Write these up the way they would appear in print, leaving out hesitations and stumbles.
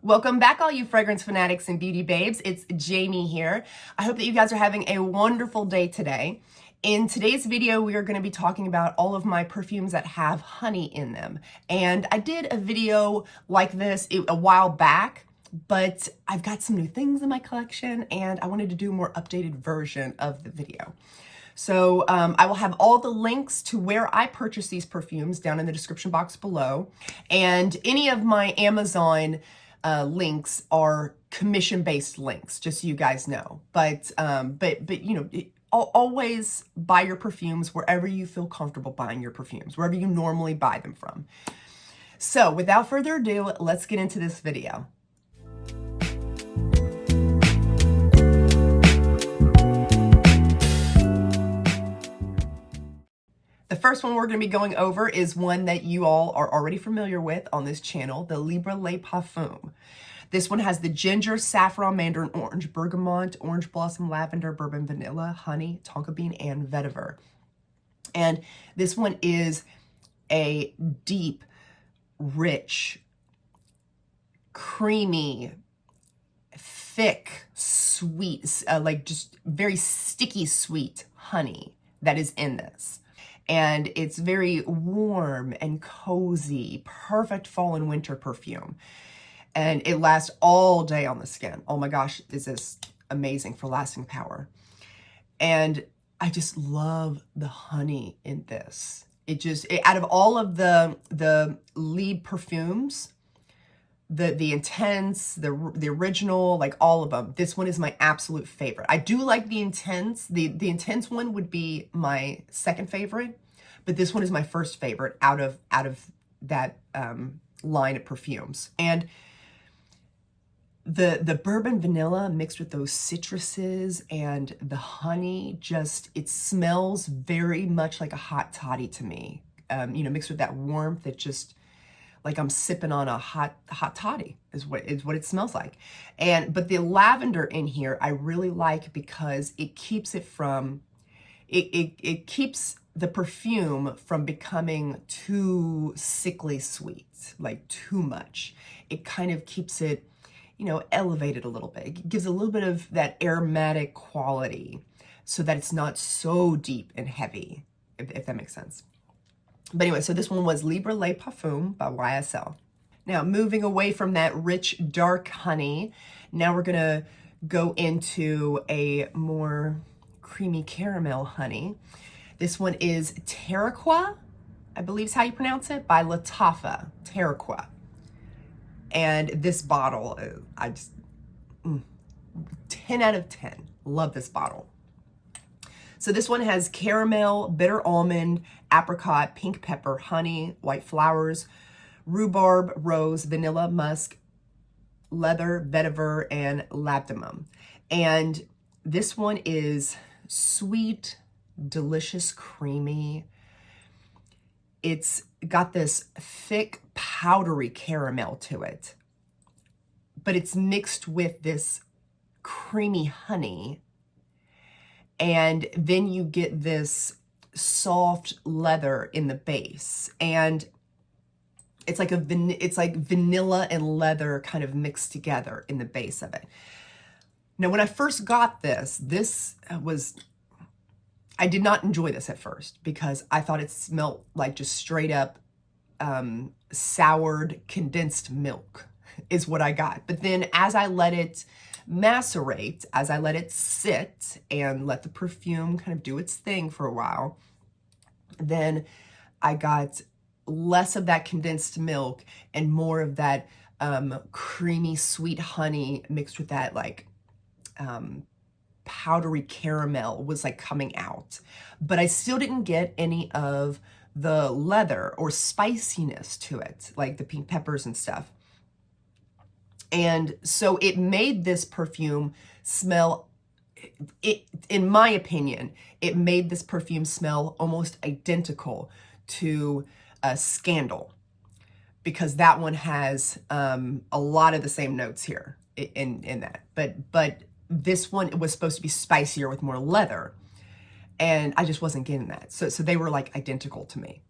Welcome back, all you fragrance fanatics and beauty babes. It's Jamie here. I hope that you guys are having a wonderful day today. In today's video, we are going to be talking about all of my perfumes that have honey in them. And I did a video like this a while back, but I've got some new things in my collection and I wanted to do a more updated version of the video. So I will have all the links to where I purchase these perfumes down in the description box below. And any of my Amazon links are commission-based links, just so you guys know. But you know, always buy your perfumes wherever you feel comfortable buying your perfumes, wherever you normally buy them from. So without further ado, let's get into this video. The first one we're going to be going over is one that you all are already familiar with on this channel, the Libre Le Parfum. This one has the ginger, saffron, mandarin orange, bergamot, orange blossom, lavender, bourbon vanilla, honey, tonka bean, and vetiver. And this one is a deep, rich, creamy, thick, sweet, like just very sticky sweet honey that is in this. And it's very warm and cozy, perfect fall and winter perfume. And it lasts all day on the skin. Oh my gosh, this is amazing for lasting power. And I just love the honey in this. Out of all of the Libre perfumes, the intense, the original, like all of them, this one is my absolute favorite. I do like the intense. The intense one would be my second favorite, but this one is my first favorite out of that line of perfumes. And the bourbon vanilla mixed with those citruses and the honey, it smells very much like a hot toddy to me. You know, mixed with that warmth, that just like I'm sipping on a hot toddy is what it smells like. But the lavender in here I really like because it keeps it from it keeps the perfume from becoming too sickly sweet, like too much. It kind of keeps it, you know, elevated a little bit. It gives a little bit of that aromatic quality so that it's not so deep and heavy, if that makes sense. But anyway, so this one was Libre Le Parfum by YSL. Now, moving away from that rich, dark honey, now we're going to go into a more creamy caramel honey. This one is Terraqua, I believe is how you pronounce it, by Lattafa Terraqua. And this bottle, 10 out of 10. Love this bottle. So this one has caramel, bitter almond, apricot, pink pepper, honey, white flowers, rhubarb, rose, vanilla, musk, leather, vetiver, and labdanum. And this one is sweet, delicious, creamy. It's got this thick, powdery caramel to it, but it's mixed with this creamy honey. And then you get this soft leather in the base, and it's like vanilla and leather kind of mixed together in the base of it. Now, when I first got this I did not enjoy this at first because I thought it smelled like just straight up soured condensed milk is what I got. But then as I let it macerate, as I let it sit and let the perfume kind of do its thing for a while, then I got less of that condensed milk and more of that creamy sweet honey mixed with that like powdery caramel was like coming out. But I still didn't get any of the leather or spiciness to it, like the pink peppers and stuff. And so it made this perfume smell, in my opinion, it made this perfume smell almost identical to Scandal, because that one has a lot of the same notes here in that. But this one was supposed to be spicier with more leather, and I just wasn't getting that. So they were like identical to me.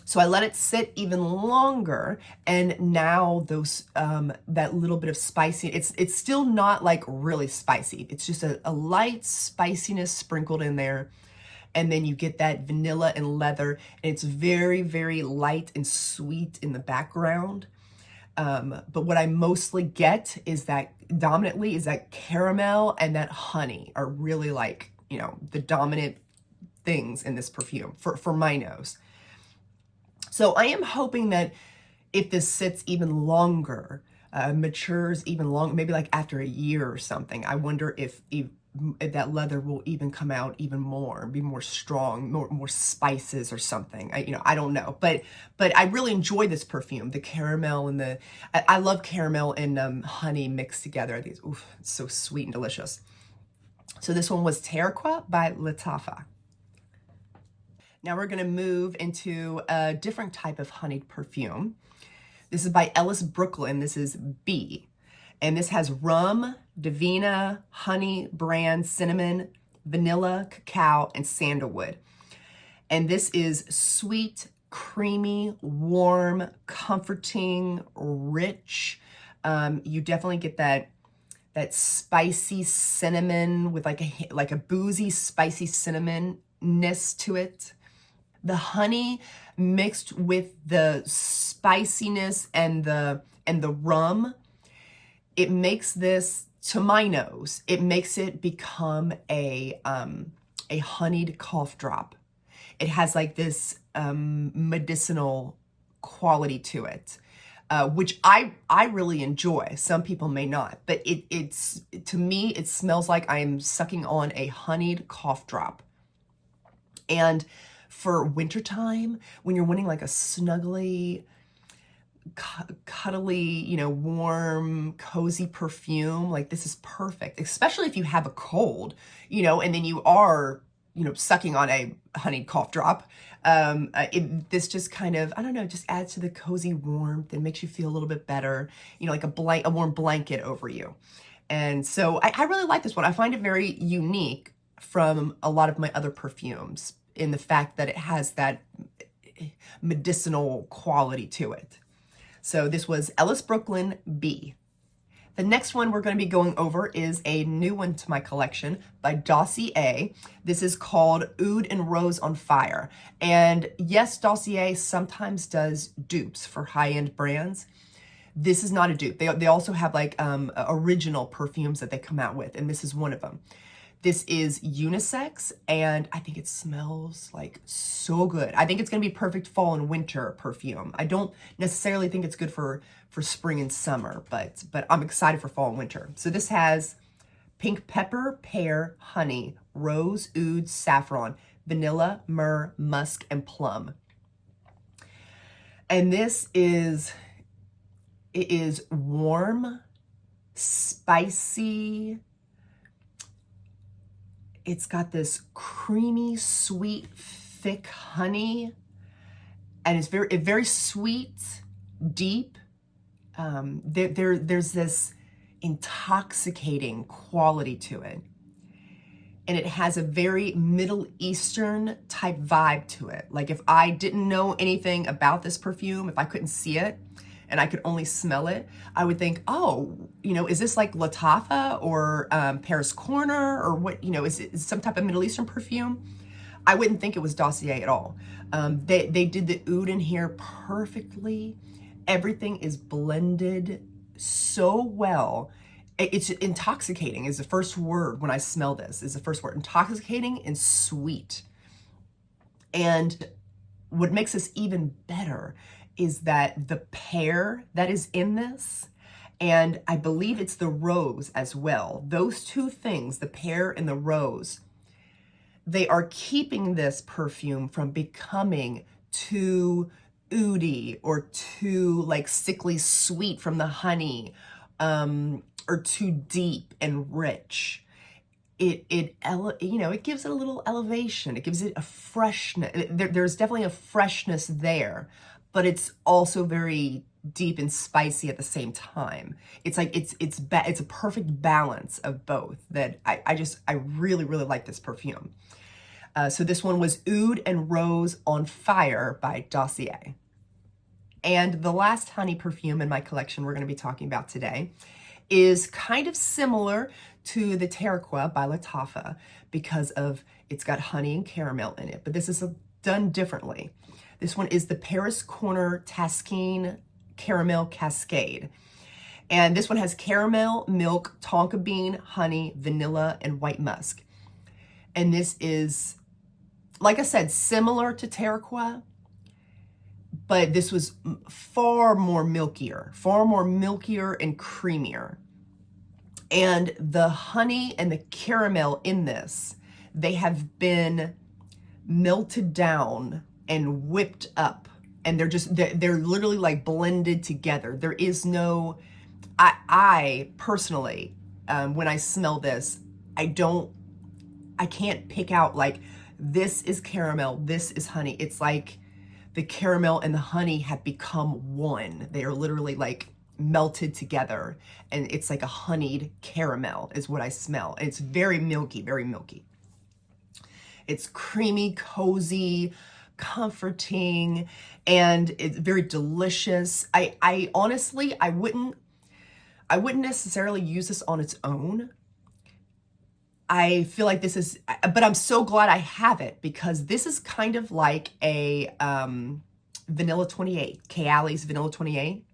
So I let it sit even longer, and now those that little bit of spicy, it's still not like really spicy. It's just a light spiciness sprinkled in there. And then you get that vanilla and leather, and it's very, very light and sweet in the background. But what I mostly get is that dominantly is that caramel and that honey are really like, you know, the dominant things in this perfume for my nose. So I am hoping that if this sits even longer, matures even longer, maybe like after a year or something, I wonder if that leather will even come out even more, be more strong, more spices or something. I don't know, but I really enjoy this perfume. The caramel and I love caramel and honey mixed together. These, oof, it's so sweet and delicious. So this one was Terraqua by Lattafa. Now we're gonna move into a different type of honeyed perfume. This is by Ellis Brooklyn. This is Bee. And this has rum, divina, honey, bran, cinnamon, vanilla, cacao, and sandalwood. And this is sweet, creamy, warm, comforting, rich. You definitely get that spicy cinnamon with like a boozy, spicy cinnamonness to it. The honey mixed with the spiciness and the rum, it makes this, to my nose, it makes it become a honeyed cough drop. It has like this medicinal quality to it, which I really enjoy. Some people may not, but it's to me, it smells like I'm sucking on a honeyed cough drop. And for wintertime, when you're wanting like a snuggly, cuddly, you know, warm, cozy perfume, like this is perfect, especially if you have a cold, you know, and then you are, you know, sucking on a honeyed cough drop. This just kind of, I don't know, just adds to the cozy warmth and makes you feel a little bit better, you know, like a warm blanket over you. And so I really like this one. I find it very unique from a lot of my other perfumes in the fact that it has that medicinal quality to it. So this was Ellis Brooklyn Bee. The next one we're going to be going over is a new one to my collection by Dossier. This is called Oud and Rose on Fire. And yes, Dossier sometimes does dupes for high-end brands. This is not a dupe. They also have like original perfumes that they come out with, and this is one of them. This is unisex, and I think it smells like so good. I think it's gonna be perfect fall and winter perfume. I don't necessarily think it's good for spring and summer, but I'm excited for fall and winter. So this has pink pepper, pear, honey, rose, oud, saffron, vanilla, myrrh, musk, and plum. And it is warm, spicy. It's got this creamy, sweet, thick honey, and it's very sweet, deep. There's this intoxicating quality to it, and it has a very Middle Eastern type vibe to it. Like if I didn't know anything about this perfume, if I couldn't see it, and I could only smell it, I would think, oh, you know, is this like Lattafa or Paris Corner or what, you know, is it some type of Middle Eastern perfume? I wouldn't think it was Dossier at all. They did the oud in here perfectly. Everything is blended so well. It's intoxicating is the first word when I smell this, is the first word. Intoxicating and sweet. And what makes this even better is that the pear that is in this, and I believe it's the rose as well, those two things, the pear and the rose, they are keeping this perfume from becoming too oudy or too like sickly sweet from the honey, or too deep and rich. It gives it a little elevation. It gives it a freshness. There's definitely a freshness there, but it's also very deep and spicy at the same time. It's like it's a perfect balance of both that I really like this perfume. So this one was Oud and Rose on Fire by Dossier. And the last honey perfume in my collection we're going to be talking about today is kind of similar to the Terraqua by Lattafa because of it's got honey and caramel in it, but this is done differently. This one is the Paris Corner Cascade Caramel Cascade. And this one has caramel, milk, tonka bean, honey, vanilla, and white musk. And this is, like I said, similar to Terraqua, but this was far more milkier and creamier. And the honey and the caramel in this, they have been melted down and whipped up, and they're literally like blended together. There is no, I personally, when I smell this, I can't pick out like, this is caramel, this is honey. It's like the caramel and the honey have become one. They are literally like melted together, and it's like a honeyed caramel is what I smell. And it's very milky, very milky. It's creamy, cozy, comforting, and it's very delicious. I honestly, I wouldn't necessarily use this on its own. I feel like this is, but I'm so glad I have it because this is kind of like a Vanilla 28, Kayali's Vanilla 28.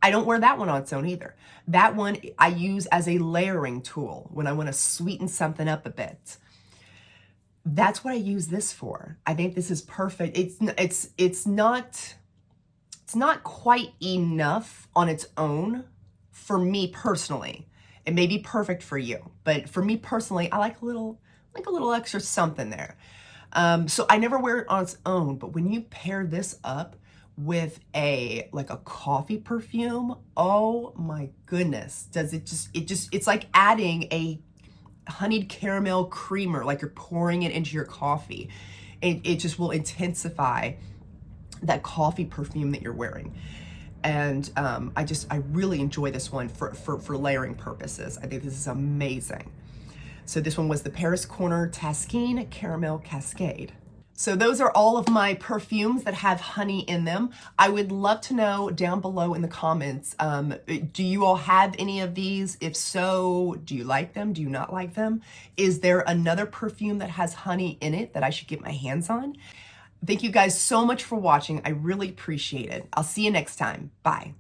I don't wear that one on its own either. That one I use as a layering tool when I want to sweeten something up a bit. That's what I use this for. I think this is perfect. It's not quite enough on its own for me personally. It may be perfect for you, but for me personally, I like a little extra something there. So I never wear it on its own, but when you pair this up with a coffee perfume, oh my goodness, it's like adding a honeyed caramel creamer, like you're pouring it into your coffee. It just will intensify that coffee perfume that you're wearing. And I really enjoy this one for layering purposes. I think this is amazing. So this one was the Paris Corner Cascade Caramel Cascade. So those are all of my perfumes that have honey in them. I would love to know down below in the comments, do you all have any of these? If so, do you like them? Do you not like them? Is there another perfume that has honey in it that I should get my hands on? Thank you guys so much for watching. I really appreciate it. I'll see you next time. Bye.